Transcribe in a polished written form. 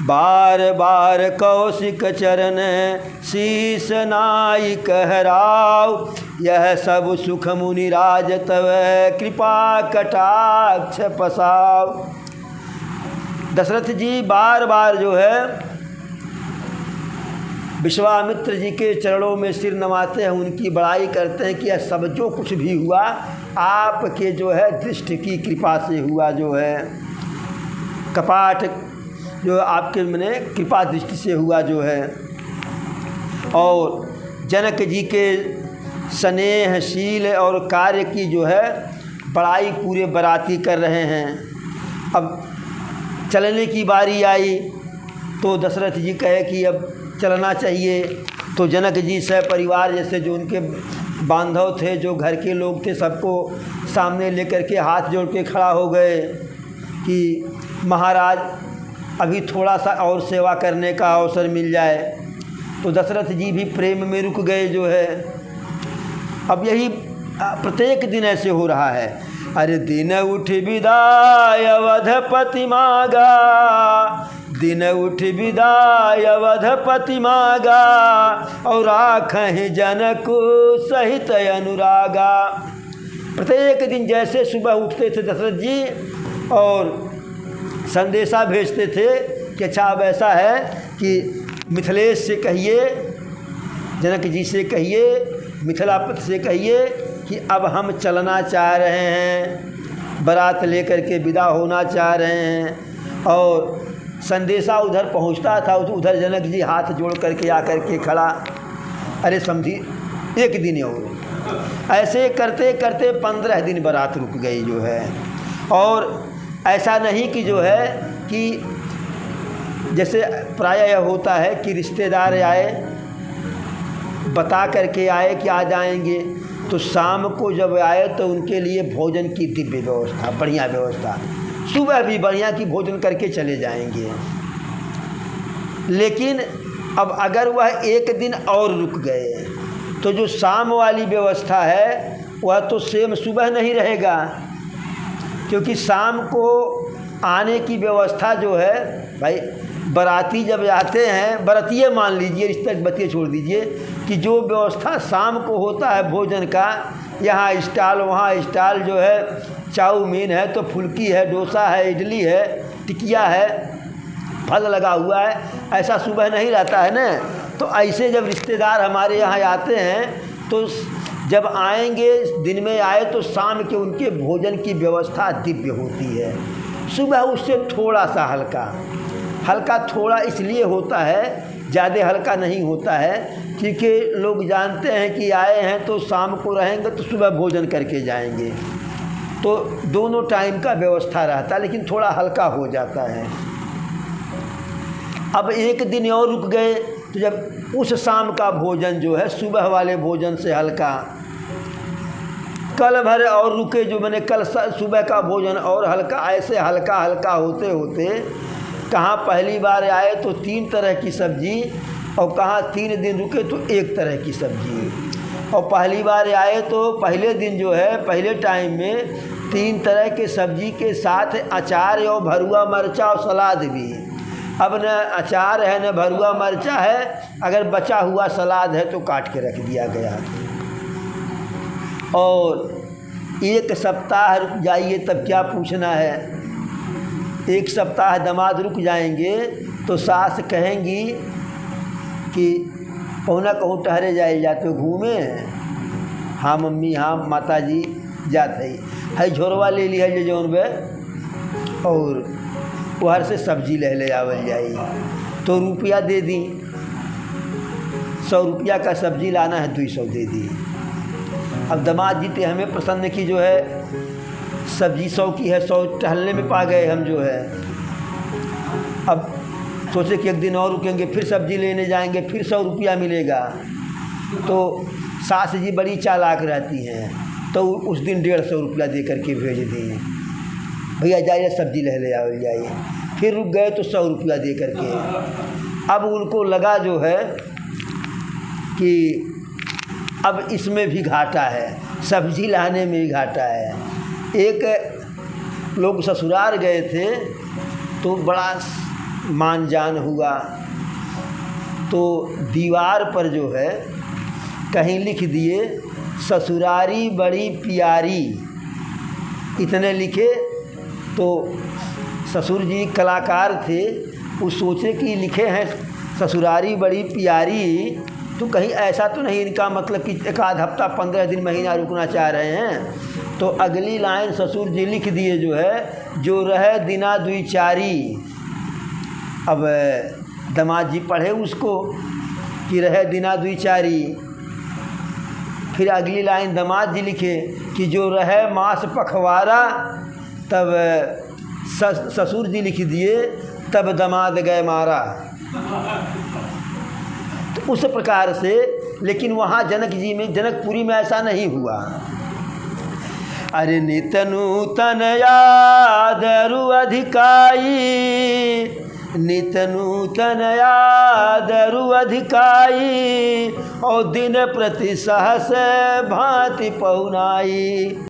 बार बार कौशिक चरण शीस नाई कहराव, यह सब सुख मुनिराज तव कृपा कटाक्ष पसाव। दशरथ जी बार बार जो है विश्वामित्र जी के चरणों में सिर नवाते हैं, उनकी बड़ाई करते हैं कि यह सब जो कुछ भी हुआ आपके जो है दृष्टि की कृपा से हुआ, जो है कपाट जो आपके मैंने कृपा दृष्टि से हुआ जो है। और जनक जी के स्नेहशील और कार्य की जो है बड़ाई पूरे बराती कर रहे हैं। अब चलने की बारी आई तो दशरथ जी कहे कि अब चलना चाहिए, तो जनक जी परिवार जैसे जो उनके बांधव थे, जो घर के लोग थे, सबको सामने लेकर के हाथ जोड़ के खड़ा हो गए कि महाराज अभी थोड़ा सा और सेवा करने का अवसर मिल जाए। तो दशरथ जी भी प्रेम में रुक गए जो है। अब यही प्रत्येक दिन ऐसे हो रहा है। अरे दिन उठ विदाय अवधपति मागा, दिन उठ विदाय अवधपति मागा, और आँखें जनक सहित अनुरागा। प्रत्येक दिन जैसे सुबह उठते थे दशरथ जी और संदेशा भेजते थे कि अच्छा अब ऐसा है कि मिथिलेश से कहिए, जनक जी से कहिए, मिथिलापति से कहिए कि अब हम चलना चाह रहे हैं, बारात लेकर के विदा होना चाह रहे हैं। और संदेशा उधर पहुंचता था, उधर जनक जी हाथ जोड़ करके आकर के खड़ा, अरे समझी एक दिन और। ऐसे करते करते 15 दिन बारात रुक गई जो है। और ऐसा नहीं कि जो है कि जैसे प्रायः यह होता है कि रिश्तेदार आए, बता करके आए कि आ जाएंगे, तो शाम को जब आए तो उनके लिए भोजन की दिव्य व्यवस्था, बढ़िया व्यवस्था, सुबह भी बढ़िया की भोजन करके चले जाएंगे। लेकिन अब अगर वह एक दिन और रुक गए तो जो शाम वाली व्यवस्था है वह तो सेम सुबह नहीं रहेगा, क्योंकि शाम को आने की व्यवस्था जो है भाई बाराती जब जाते हैं, बरातिये मान लीजिए, रिश्ते बतिये छोड़ दीजिए, कि जो व्यवस्था शाम को होता है भोजन का, यहाँ स्टॉल वहाँ स्टॉल जो है, चाउमीन है तो फुल्की है, डोसा है, इडली है, टिकिया है, फल लगा हुआ है, ऐसा सुबह नहीं रहता है ना। तो ऐसे जब रिश्तेदार हमारे यहाँ आते हैं तो जब आएंगे, दिन में आए तो शाम के उनके भोजन की व्यवस्था दिव्य होती है। सुबह उससे थोड़ा सा हल्का थोड़ा इसलिए होता है, ज़्यादा हल्का नहीं होता है, क्योंकि लोग जानते हैं कि आए हैं तो शाम को रहेंगे तो सुबह भोजन करके जाएंगे, तो दोनों टाइम का व्यवस्था रहता है, लेकिन थोड़ा हल्का हो जाता है। अब एक दिन और रुक गए तो जब उस शाम का भोजन जो है सुबह वाले भोजन से हल्का, कल भर और रुके जो मैंने कल सुबह का भोजन और हल्का, ऐसे हल्का हल्का होते होते कहाँ पहली बार आए तो 3 तरह की सब्जी, और कहाँ 3 दिन रुके तो 1 तरह की सब्जी। और पहली बार आए तो पहले दिन जो है, पहले टाइम में 3 तरह के सब्जी के साथ अचार और भरुआ मिर्चा और सलाद भी। अब न अचार है न भरुआ मिर्चा है, अगर बचा हुआ सलाद है तो काट के रख दिया गया। और 1 सप्ताह रुक जाइए तब क्या पूछना है। 1 सप्ताह दामाद रुक जाएंगे तो सास कहेंगी कि पौना कहूँ ठहरे जाए, जाते घूमे। हाँ मम्मी, हाँ माता जी जाते है, झोरवा ले लिया जे जौन बे, और वहर से सब्जी ले आवल जाई, तो रुपया दे दी, 100 रुपया का सब्जी लाना है, 200 दे दी। अब दामाद जी थे हमें प्रसन्न की जो है सब्जी 100 की है, 100 टहलने में पा गए हम जो है। अब सोचे कि एक दिन और रुकेंगे, फिर सब्जी लेने जाएंगे, फिर 100 रुपया मिलेगा। तो सास जी बड़ी चालाक रहती हैं, तो उस दिन 150 रुपया दे करके भेज दिए, भैया जाइए सब्जी ले आओ जाइए। फिर रुक गए तो 100 रुपया दे करके। अब उनको लगा जो है कि अब इसमें भी घाटा है, सब्जी लाने में भी घाटा है। एक लोग ससुराल गए थे तो बड़ा मान जान हुआ। तो दीवार पर जो है कहीं लिख दिए ससुरारी बड़ी प्यारी, इतने लिखे। तो ससुर जी कलाकार थे, वो सोचे कि लिखे हैं ससुरारी बड़ी प्यारी, तो कहीं ऐसा तो नहीं इनका मतलब कि एक आध हफ्ता 15 दिन महीना रुकना चाह रहे हैं। तो अगली लाइन ससुर जी लिख दिए जो है, जो रहे दिना द्विचारी। अब दामाद जी पढ़े उसको कि रहे दिना द्विचारी। फिर अगली लाइन दामाद जी लिखे कि जो रहे मास पखवारा। तब ससुर जी लिख दिए तब दामाद गए मारा। तो उस प्रकार से, लेकिन वहाँ जनकपुरी में ऐसा नहीं हुआ। अरे नित नूतन यादरु अधिकाई, नित नूतन यादरु अधिकाई, और दिन प्रति सहस भांति पहुनाई।